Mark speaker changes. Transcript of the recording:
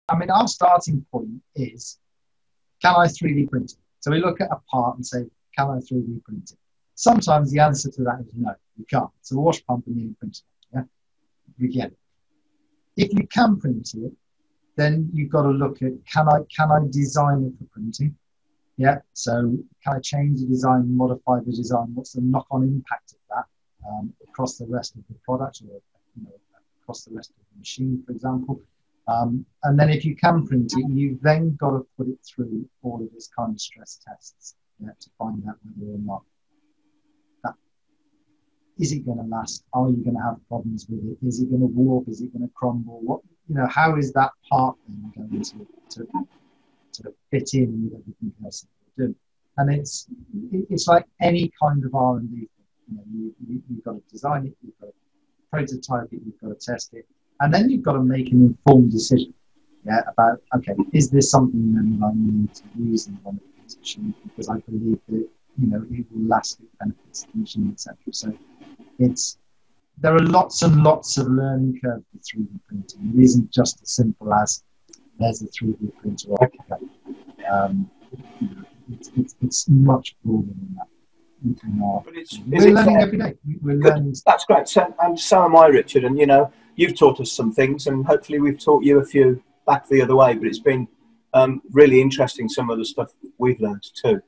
Speaker 1: I mean, our starting point is, can I 3D print it? So we look at a part and say, can I 3D print it? Sometimes the answer to that is no, you can't. It's a wash pump and you print it. Yeah, you get it. If you can print it, then you've got to look at, can I design it for printing? Yeah, so can I change the design, modify the design? What's the knock-on impact of that across the rest of the product, or across the rest of the machine, for example? And then if you can print it, you've then got to put it through all of this kind of stress tests, to find out whether or not is it going to last? Are you going to have problems with it? Is it going to warp? Is it going to crumble? What, how is that part then going to fit in with everything else that you do? And it's like any kind of R&D thing. You've got to design it, you've got to prototype it, you've got to test it, and then you've got to make an informed decision. About, okay, is this something then that I need to use in one of these machines because I believe that it will last, it benefits the machine, etc. So there are lots and lots of learning curves with 3D printing. It isn't just as simple as there's a 3D printer. It's much broader than that. We're learning every day. We're learning.
Speaker 2: That's great. So am I, Richard. And you've taught us some things, and hopefully we've taught you a few back the other way. But it's been really interesting, some of the stuff we've learned too.